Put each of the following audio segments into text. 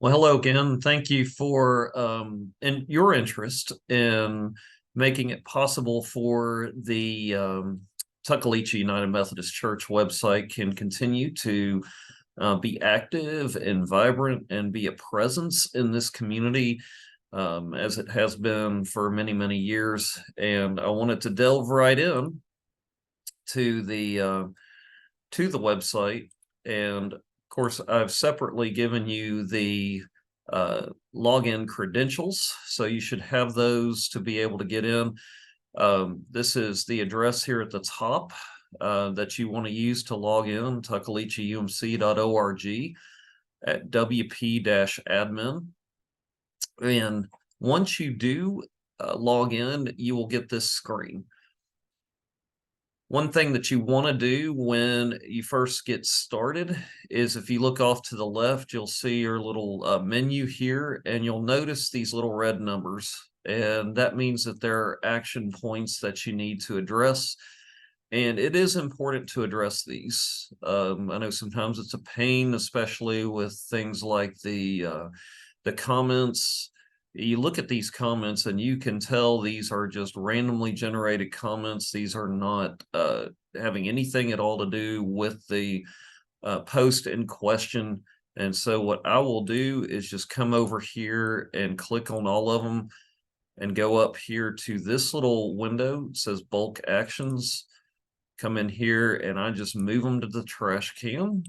Well, hello again. Thank you for and your interest in making it possible for the Tuckaleechee United Methodist Church website can continue to be active and vibrant and be a presence in this community as it has been for many, many years. And I wanted to delve right in to the website. And of course, I've separately given you the login credentials, so you should have those to be able to get in. This is the address here at the top that you want to use to log in, tuckaleecheeumc.org at WP-admin. And once you do log in, you will get this screen. One thing that you want to do when you first get started is if you look off to the left, you'll see your little menu here, and you'll notice these little red numbers. And that means that there are action points that you need to address. And it is important to address these. I know sometimes it's a pain, especially with things like the comments. You look at these comments and you can tell these are just randomly generated comments. These are not having anything at all to do with the post in question. And so what I will do is just come over here and click on all of them and go up here to this little window. It says bulk actions. Come in here and I just move them to the trash can,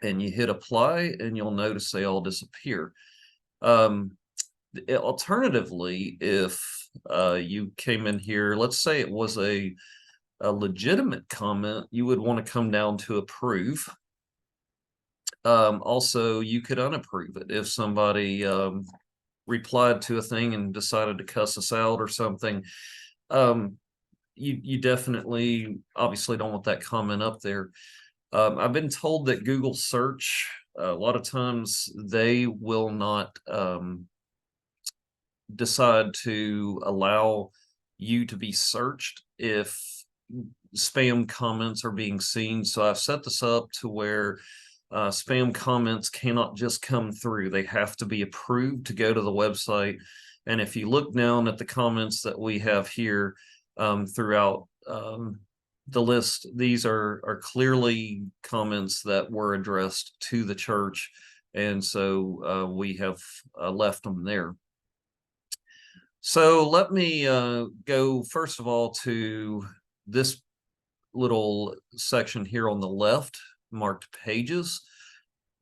and you hit apply and you'll notice they all disappear. Alternatively, if you came in here, let's say it was a legitimate comment, you would want to come down to approve. Also, you could unapprove it if somebody replied to a thing and decided to cuss us out or something. You definitely, obviously, don't want that comment up there. I've been told that Google search, a lot of times they will not decide to allow you to be searched if spam comments are being seen. So I've set this up to where spam comments cannot just come through. They have to be approved to go to the website. And if you look down at the comments that we have here throughout the list, these are clearly comments that were addressed to the church. And so we have left them there. So let me go first of all to this little section here on the left, marked pages.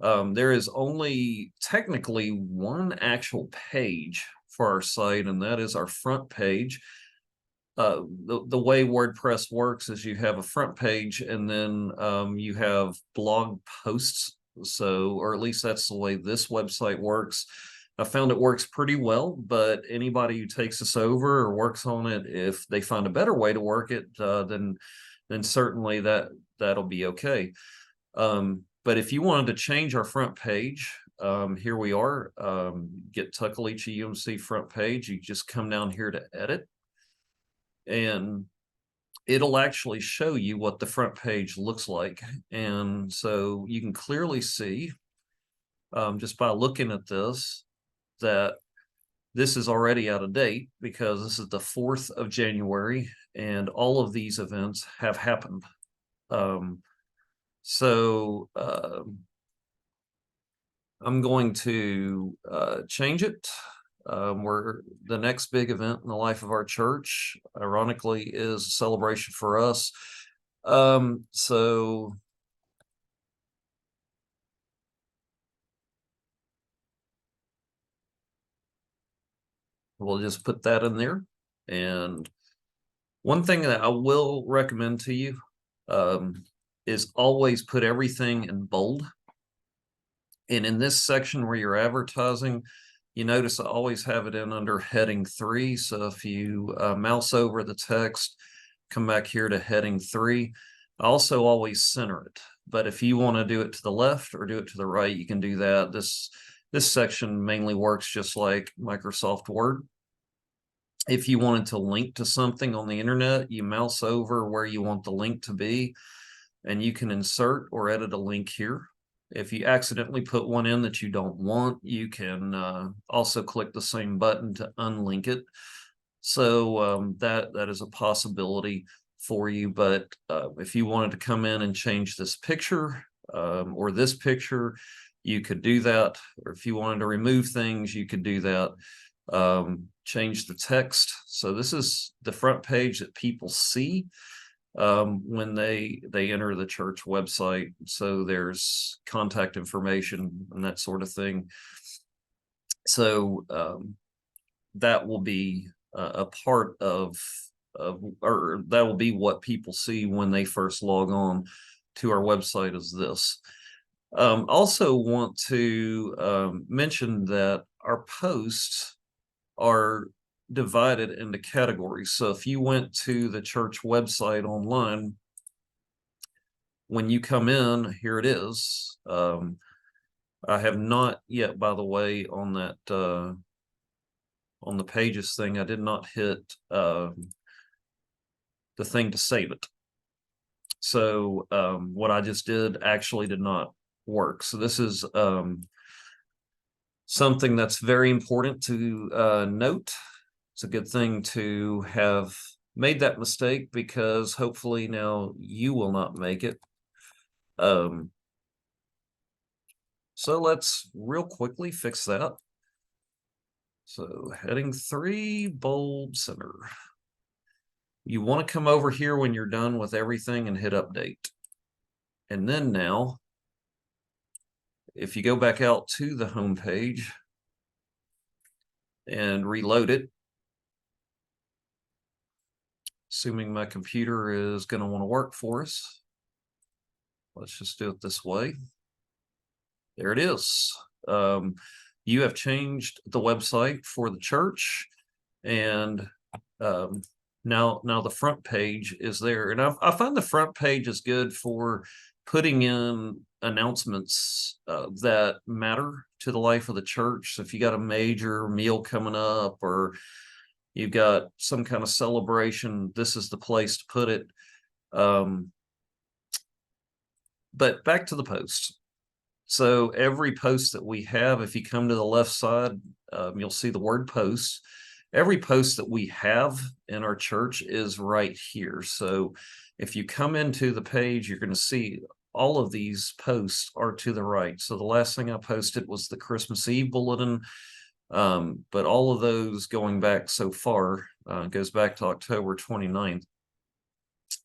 There is only technically one actual page for our site, and that is our front page. The way WordPress works is you have a front page and then you have blog posts. So, or at least that's the way this website works. I found it works pretty well, but anybody who takes us over or works on it, if they find a better way to work it, then certainly that'll be okay. But if you wanted to change our front page, here we are, get Tuckaleechee UMC front page. You just come down here to edit, and it'll actually show you what the front page looks like. And so you can clearly see just by looking at this that this is already out of date because this is the 4th of January and all of these events have happened. So I'm going to change it. We're the next big event in the life of our church, ironically, is a celebration for us. So we'll just put that in there. And one thing that I will recommend to you is always put everything in bold. And in this section where you're advertising, you notice I always have it in under heading 3. So if you mouse over the text, come back here to heading 3, I also always center it. But if you want to do it to the left or do it to the right, you can do that. This section mainly works just like Microsoft Word. If you wanted to link to something on the internet, you mouse over where you want the link to be, and you can insert or edit a link here. If you accidentally put one in that you don't want, you can also click the same button to unlink it. So that is a possibility for you. But if you wanted to come in and change this picture or this picture, you could do that. Or if you wanted to remove things, you could do that. Change the text. So this is the front page that people see when they enter the church website. So there's contact information and that sort of thing. So that will be a part of or that will be what people see when they first log on to our website is this. Also want to mention that our posts are divided into categories. So if you went to the church website online, when you come in, here it is. I have not yet, by the way, on that on the pages thing, I did not hit the thing to save it. So what I just did actually did not work. So this is something that's very important to note. It's a good thing to have made that mistake, because hopefully now you will not make it. So let's real quickly fix that. So heading 3, bold center. You want to come over here when you're done with everything and hit update. And then now, if you go back out to the home page and reload it, assuming my computer is going to want to work for us, let's just do it this way. There it is. You have changed the website for the church, and now the front page is there. And I find the front page is good for putting in announcements that matter to the life of the church. So if you got a major meal coming up, or you've got some kind of celebration, this is the place to put it. But back to the post. So every post that we have, if you come to the left side, you'll see the word post. Every post that we have in our church is right here. So if you come into the page, you're going to see all of these posts are to the right. So the last thing I posted was the Christmas Eve bulletin. But all of those going back so far, goes back to October 29th,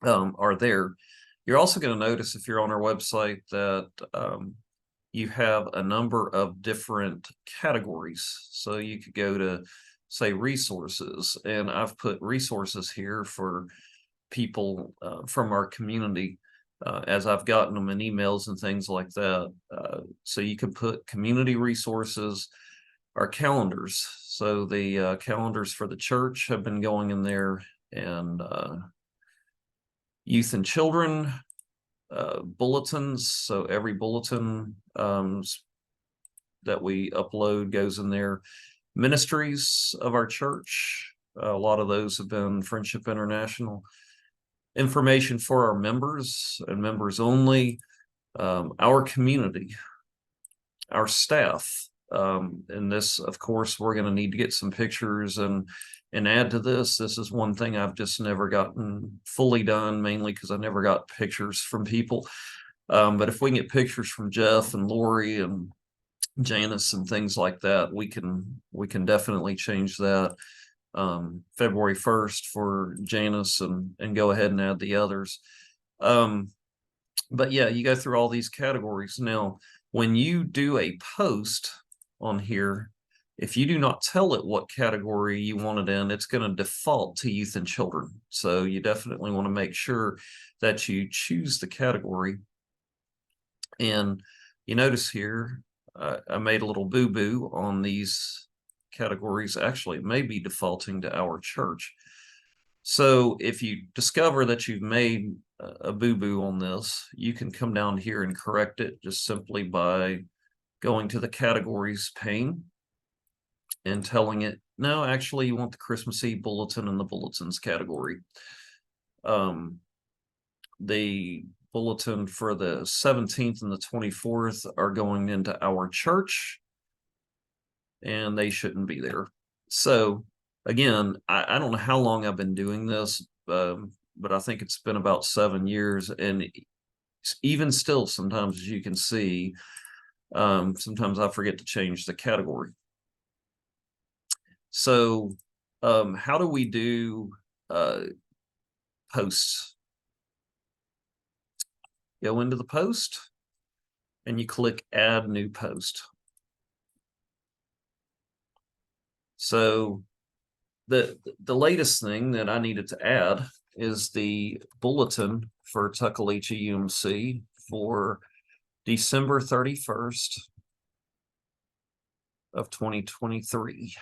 are there. You're also going to notice, if you're on our website, that you have a number of different categories. So you could go to, say, resources, and I've put resources here for people from our community as I've gotten them in emails and things like that. So you can put community resources, our calendars. So the calendars for the church have been going in there, and youth and children, bulletins. So every bulletin that we upload goes in there. Ministries of our church, a lot of those have been Friendship International. Information for our members and members only, our community, our staff. And this, of course, we're going to need to get some pictures and add to this. This is one thing I've just never gotten fully done, mainly because I never got pictures from people. But if we can get pictures from Jeff and Lori and Janice and things like that, we can definitely change that. February 1st for Janice, and go ahead and add the others. But yeah, you go through all these categories. Now, when you do a post on here, if you do not tell it what category you want it in, it's going to default to youth and children. So you definitely want to make sure that you choose the category. And you notice here, I made a little boo-boo on these categories. Actually, it may be defaulting to our church. So if you discover that you've made a boo-boo on this, you can come down here and correct it just simply by going to the categories pane and telling it, no, actually you want the Christmas Eve bulletin in the bulletins category. The bulletin for the 17th and the 24th are going into our church, and they shouldn't be there. So again, I don't know how long I've been doing this, but I think it's been about 7 years, and even still, sometimes, as you can see, sometimes I forget to change the category. So how do we do posts? Go into the post and you click add new post. So the latest thing that I needed to add is the bulletin for Tuckaleechee UMC for December 31st of 2023.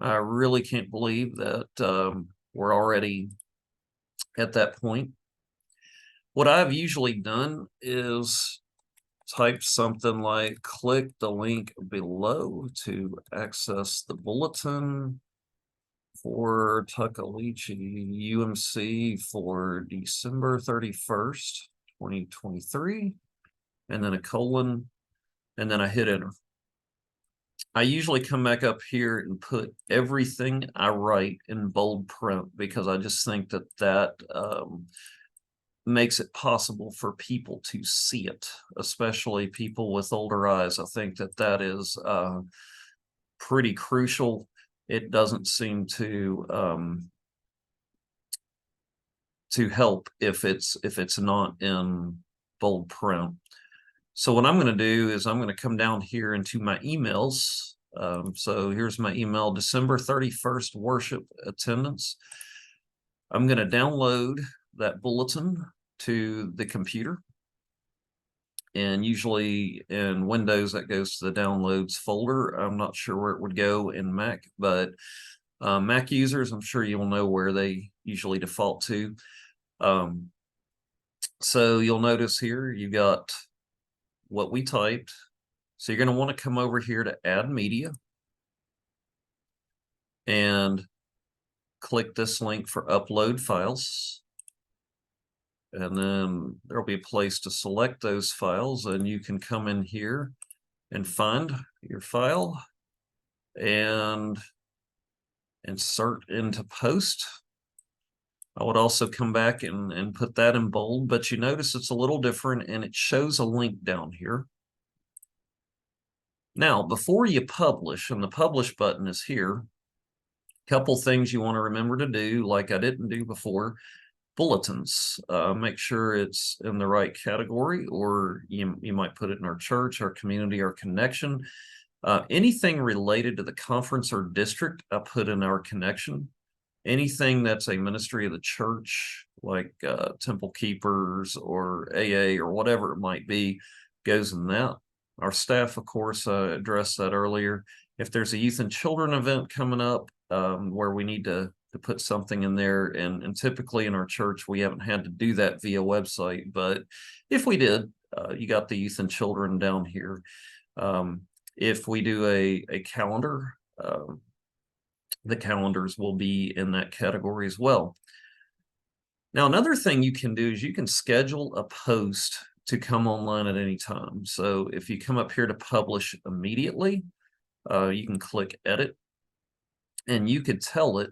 I really can't believe that we're already at that point. What I've usually done is type something like, click the link below to access the bulletin for Tuckaleechee UMC for December 31st, 2023, and then a colon, and then I hit enter. I usually come back up here and put everything I write in bold print, because I just think that that makes it possible for people to see it, especially people with older eyes. I think that that is pretty crucial. It doesn't seem to help if it's not in bold print. So what I'm going to do is I'm going to come down here into my emails. So here's my email, December 31st worship attendance. I'm going to download that bulletin to the computer. And usually in Windows, that goes to the downloads folder. I'm not sure where it would go in Mac, but Mac users, I'm sure you'll know where they usually default to. So you'll notice here, you got what we typed. So you're going to want to come over here to add media and click this link for upload files. And then there'll be a place to select those files, and you can come in here and find your file and insert into post. I would also come back and put that in bold, but you notice it's a little different, and it shows a link down here. Now, before you publish, and the publish button is here, a couple things you want to remember to do, like I didn't do before. Bulletins, make sure it's in the right category, or you might put it in our church, our community, our connection. Anything related to the conference or district, I put in our connection. Anything that's a ministry of the church, like Temple Keepers or AA or whatever it might be, goes in that. Our staff, of course, addressed that earlier. If there's a youth and children event coming up where we need to put something in there, and typically in our church we haven't had to do that via website, but if we did, you got the youth and children down here. If we do a calendar, the calendars will be in that category as well. Now, another thing you can do is you can schedule a post to come online at any time. So if you come up here to publish immediately, you can click edit, and you could tell it,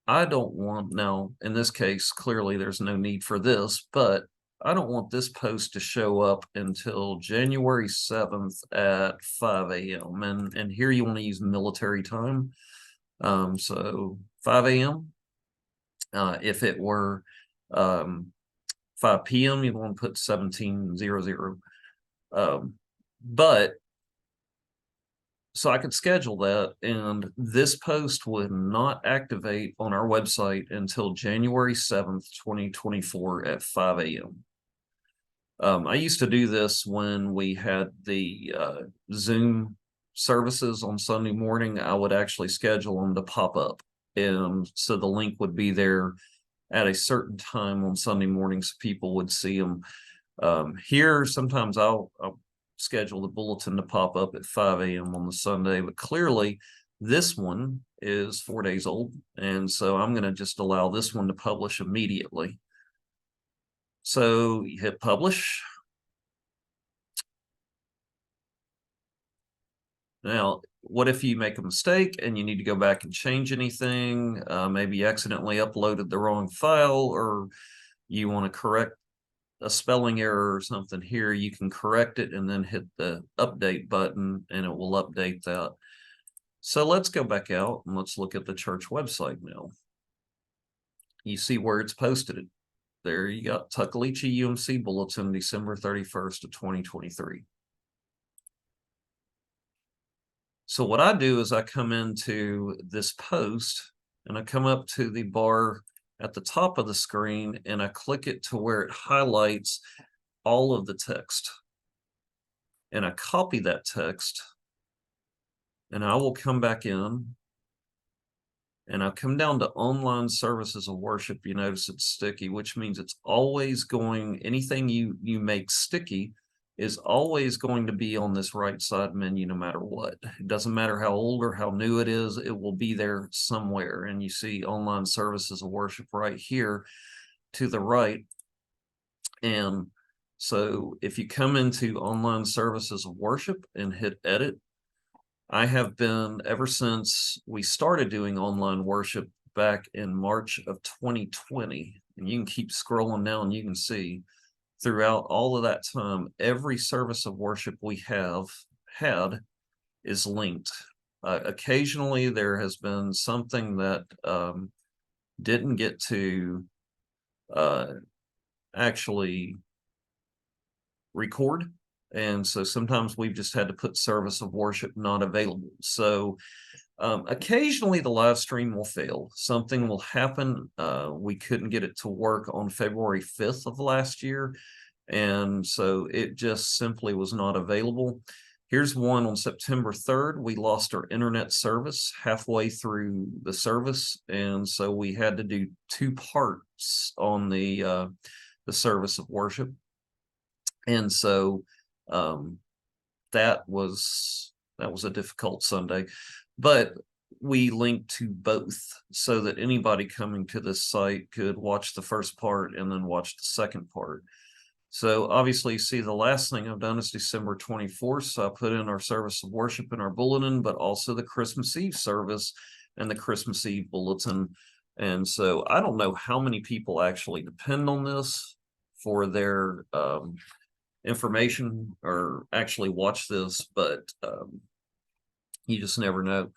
I don't want, now in this case, clearly there's no need for this, but I don't want this post to show up until January 7th at 5 a.m. And here you want to use military time. So 5 a.m. If it were 5 p.m., you'd want to put 1700. But so I could schedule that, and this post would not activate on our website until January 7th, 2024 at 5 a.m. I used to do this when we had the Zoom services on Sunday morning. I would actually schedule them to pop up, and so the link would be there at a certain time on Sunday morning so people would see them. Here, sometimes I'll schedule the bulletin to pop up at 5 a.m. on the Sunday, but clearly this one is 4 days old, and so I'm going to just allow this one to publish immediately. So you hit publish. Now, what if you make a mistake and you need to go back and change anything? Maybe you accidentally uploaded the wrong file, or you want to correct a spelling error or something here. You can correct it and then hit the update button and it will update that. So let's go back out and let's look at the church website now. You see where it's posted. There you got Tuckaleechee UMC Bulletin, December 31st of 2023. So what I do is I come into this post and I come up to the bar at the top of the screen and I click it to where it highlights all of the text. And I copy that text and I will come back in and I'll come down to online services of worship. You notice it's sticky, which means it's always going, anything you make sticky is always going to be on this right side menu no matter what. It doesn't matter how old or how new it is, it will be there somewhere. And you see online services of worship right here to the right. And so if you come into online services of worship and hit edit, I have been, ever since we started doing online worship back in March of 2020, and you can keep scrolling down, you can see throughout all of that time, every service of worship we have had is linked. Occasionally there has been something that didn't get to actually record. And so sometimes we've just had to put service of worship not available. So occasionally the live stream will fail. Something will happen. We couldn't get it to work on February 5th of last year. And so it just simply was not available. Here's one on September 3rd. We lost our internet service halfway through the service. And so we had to do 2 parts on the service of worship. And so that was a difficult Sunday, but we linked to both so that anybody coming to this site could watch the first part and then watch the second part. So obviously, see, the last thing I've done is December 24th. So I put in our service of worship in our bulletin, but also the Christmas Eve service and the Christmas Eve bulletin. And so I don't know how many people actually depend on this for their information or actually watch this, but you just never know.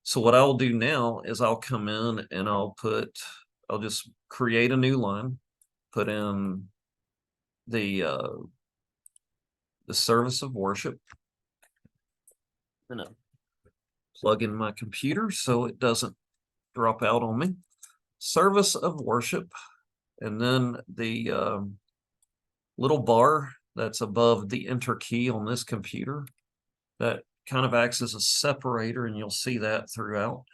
So what I'll do now is I'll come in and I'll just create a new line, put in the service of worship. I'm gonna plug in my computer so it doesn't drop out on me. Service of worship, and then the little bar that's above the enter key on this computer that kind of acts as a separator, and you'll see that throughout.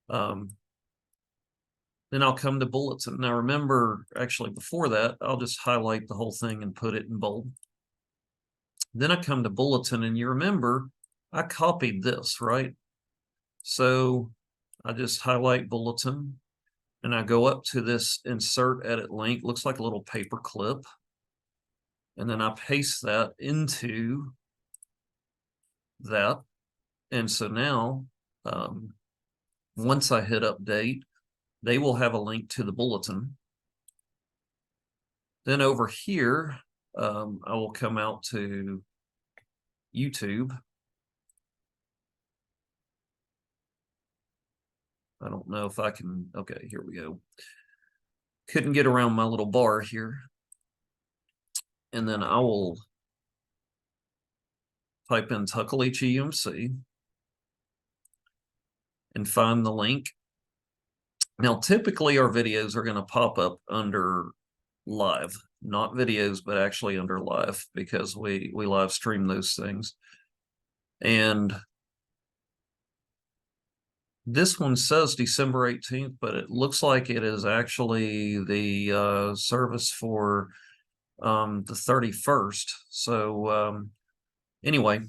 Then I'll come to bulletin. Now remember, actually before that, I'll just highlight the whole thing and put it in bold. Then I come to bulletin, and you remember I copied this, right? So I just highlight bulletin and I go up to this insert edit link, looks like a little paper clip. And then I paste that into that. And so now, once I hit update, they will have a link to the bulletin. Then over here, I will come out to YouTube. I don't know if I can, okay, here we go. Couldn't get around my little bar here. And then I will type in Tuckaleechee UMC and find the link. Now, typically our videos are going to pop up under live, not videos, but actually under live, because we live stream those things. And this one says December 18th, but it looks like it is actually the service for the 31st. So anyway,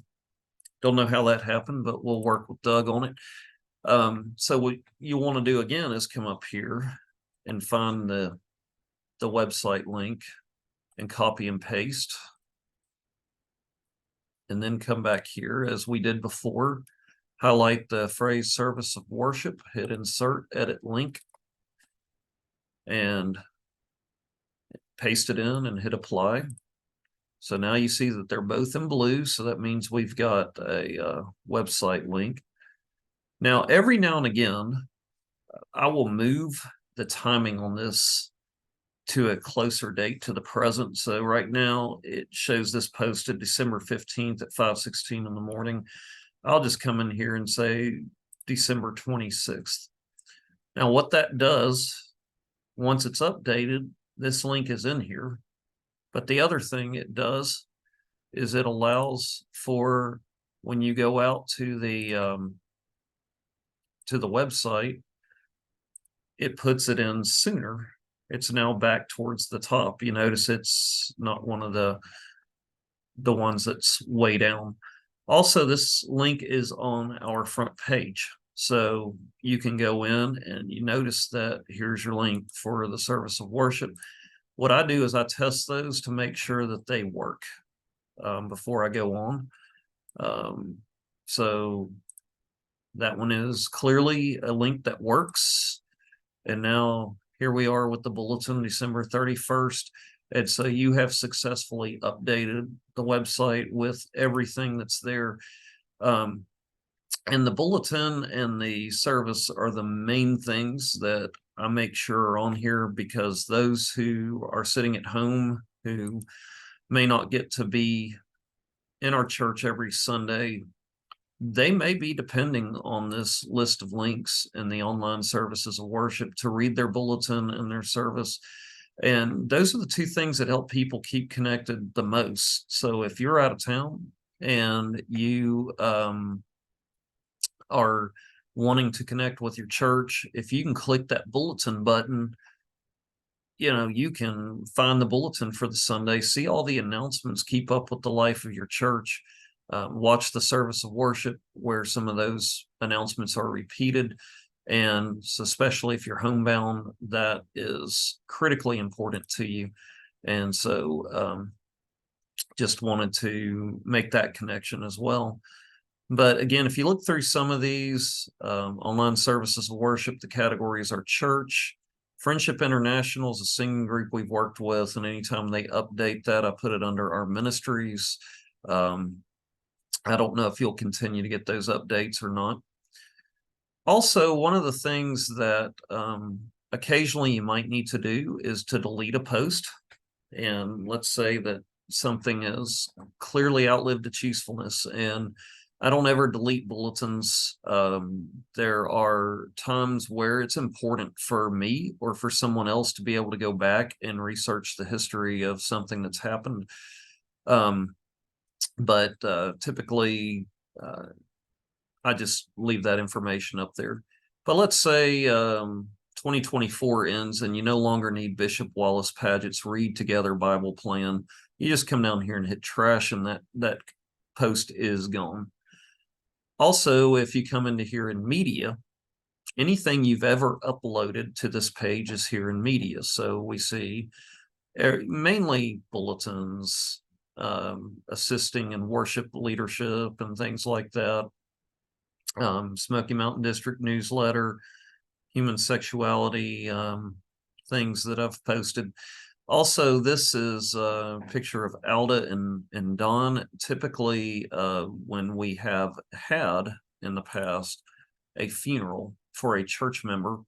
don't know how that happened, but we'll work with Doug on it. So what you want to do again is come up here and find the website link and copy and paste. And then come back here as we did before, highlight the phrase service of worship, hit insert, edit link, and paste it in and hit apply. So now you see that they're both in blue. So that means we've got a website link. Now, every now and again, I will move the timing on this to a closer date to the present. So right now it shows this posted December 15th at 5:16 in the morning. I'll just come in here and say December 26th. Now what that does, once it's updated, this link is in here. But the other thing it does is it allows for when you go out to the website, it puts it in sooner. It's now back towards the top. You notice it's not one of the ones that's way down. Also, this link is on our front page. So you can go in and you notice that here's your link for the service of worship. What I do is I test those to make sure that they work before I go on. So that one is clearly a link that works. And now here we are with the bulletin, December 31st. And so you have successfully updated the website with everything that's there. And the bulletin and the service are the main things that I make sure are on here, because those who are sitting at home who may not get to be in our church every Sunday, they may be depending on this list of links and the online services of worship to read their bulletin and their service. And those are the two things that help people keep connected the most. So if you're out of town and you are wanting to connect with your church, if you can click that bulletin button, you can find the bulletin for the Sunday, see all the announcements, keep up with the life of your church, watch the service of worship where some of those announcements are repeated. And so especially if you're homebound, that is critically important to you. And so just wanted to make that connection as well. But again, if you look through some of these online services of worship, the categories are church. Friendship International is a singing group we've worked with, and anytime they update that, I put it under our ministries. I don't know if you'll continue to get those updates or not. Also, one of the things that occasionally you might need to do is to delete a post. And let's say that something has clearly outlived its usefulness, and I don't ever delete bulletins. There are times where it's important for me or for someone else to be able to go back and research the history of something that's happened. But typically, I just leave that information up there. But let's say 2024 ends and you no longer need Bishop Wallace Paget's Read Together Bible Plan. You just come down here and hit trash, and that post is gone. Also, if you come into here in media, anything you've ever uploaded to this page is here in media. So we see mainly bulletins, assisting in worship leadership and things like that. Smoky Mountain District newsletter, human sexuality, things that I've posted. Also, this is a picture of Alda and Don. Typically, when we have had in the past a funeral for a church member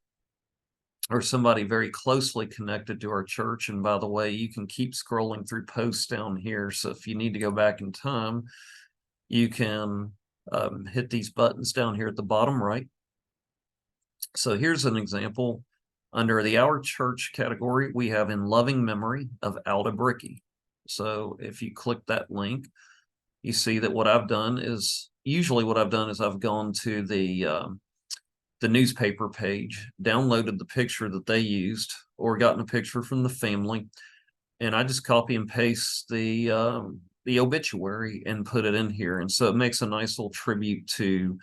or somebody very closely connected to our church, and by the way, you can keep scrolling through posts down here. So if you need to go back in time, you can hit these buttons down here at the bottom right. So here's an example. Under the Our Church category, we have In Loving Memory of Alda Bricky. So if you click that link, you see that what I've done is, usually what I've done is I've gone to the newspaper page, downloaded the picture that they used, or gotten a picture from the family, and I just copy and paste the obituary and put it in here. And so it makes a nice little tribute to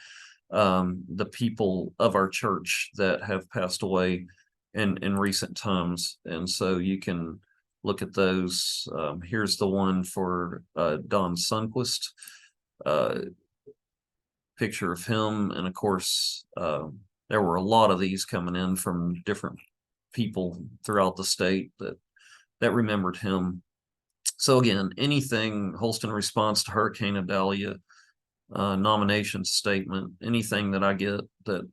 the people of our church that have passed away in recent times. And so you can look at those. Here's the one for Don Sundquist, picture of him. And of course, there were a lot of these coming in from different people throughout the state that remembered him. So again, anything Holston response to Hurricane Idalia, nomination statement, anything that I get that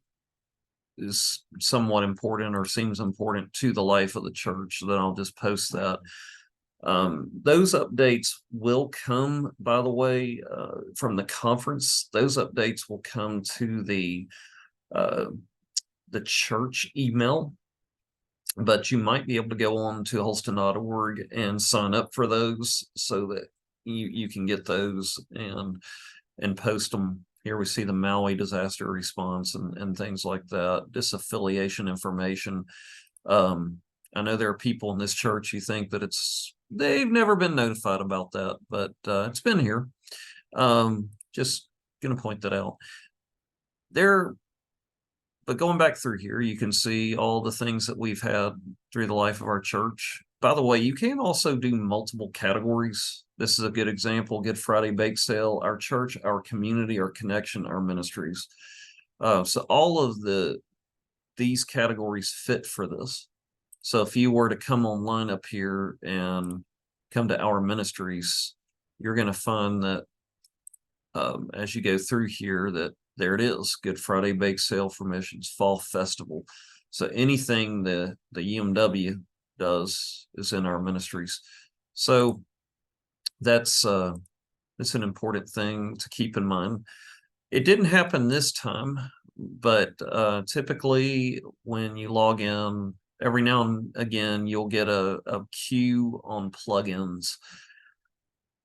is somewhat important or seems important to the life of the church, then I'll just post that. Those updates will come, by the way, from the conference. Those updates will come to the church email, but you might be able to go on to holston.org and sign up for those so that you can get those and post them. Here we see the Maui disaster response and things like that, disaffiliation information. I know there are people in this church who think that they've never been notified about that, but it's been here. Just going to point that out. But going back through here, you can see all the things that we've had through the life of our church. By the way, you can also do multiple categories. This is a good example: Good Friday Bake Sale, our church, our community, our connection, our ministries. So all of these categories fit for this. So if you were to come online up here and come to our ministries, you're going to find that as you go through here, that there it is: Good Friday Bake Sale for Missions, Fall Festival. So anything the UMW does is in our ministries. So that's an important thing to keep in mind. It didn't happen this time, but typically when you log in, every now and again, you'll get a queue on plugins.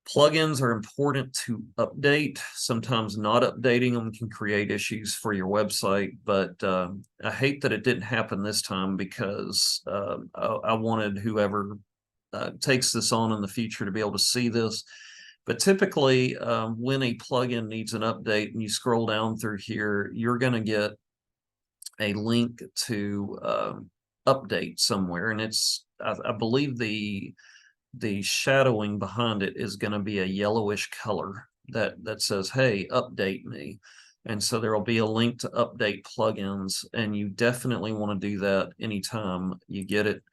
Plugins are important to update. Sometimes not updating them can create issues for your website, but I hate that it didn't happen this time, because I wanted whoever takes this on in the future to be able to see this. But typically, when a plugin needs an update and you scroll down through here, you're going to get a link to update somewhere, and I believe the shadowing behind it is going to be a yellowish color that says, hey, update me. And so there will be a link to update plugins, and you definitely want to do that anytime you get it.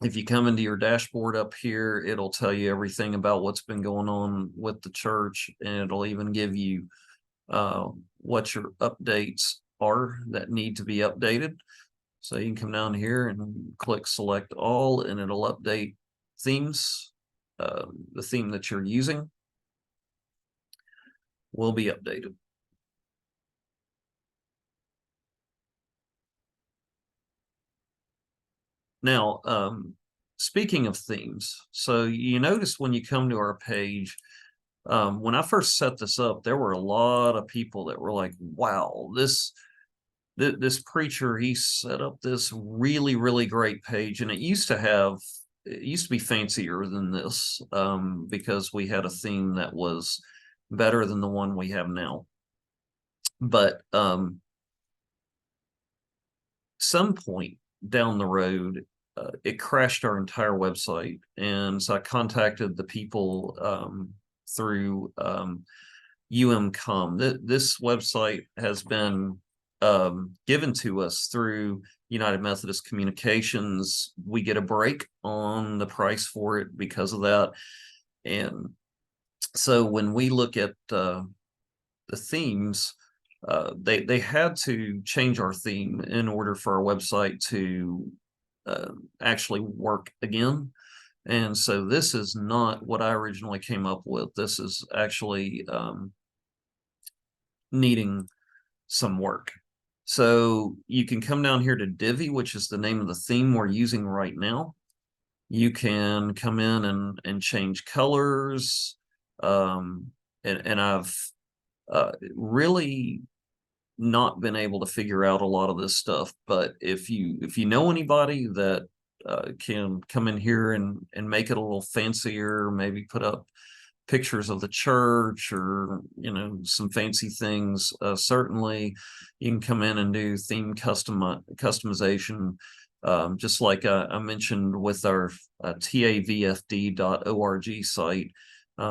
If you come into your dashboard up here, it'll tell you everything about what's been going on with the church, and it'll even give you what your updates are that need to be updated. So you can come down here and click select all, and it'll update themes. The theme that you're using will be updated. Now, speaking of themes, so you notice when you come to our page, when I first set this up, there were a lot of people that were like, wow, this preacher, he set up this really, really great page. And it used to be fancier than this, because we had a theme that was better than the one we have now. But some point down the road, it crashed our entire website. And so I contacted the people through UMCOM. This website has been given to us through United Methodist Communications. We get a break on the price for it because of that. And so when we look at the themes, they had to change our theme in order for our website to actually work again. And so this is not what I originally came up with. This is actually needing some work. So you can come down here to Divi, which is the name of the theme we're using right now. You can come in and change colors. And I've really not been able to figure out a lot of this stuff. But if you know anybody that can come in here and make it a little fancier, maybe put up pictures of the church or some fancy things, certainly you can come in and do theme customization. Just like I mentioned with our tavfd.org site,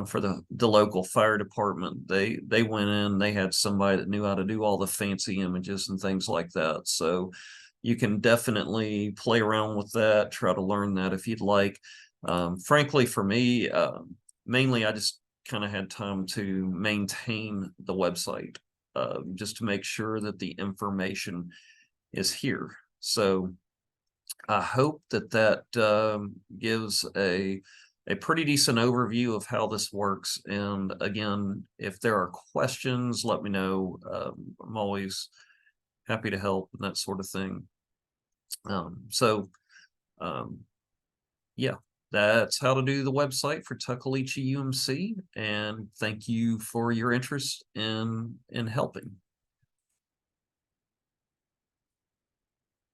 for the local fire department, they went in, they had somebody that knew how to do all the fancy images and things like that. So you can definitely play around with that, try to learn that if you'd like. Frankly, for me, mainly I just kind of had time to maintain the website, just to make sure that the information is here. So I hope that gives a pretty decent overview of how this works. And again, if there are questions, let me know. I'm always happy to help and that sort of thing. So yeah, that's how to do the website for Tuckaleechee UMC. And thank you for your interest in helping.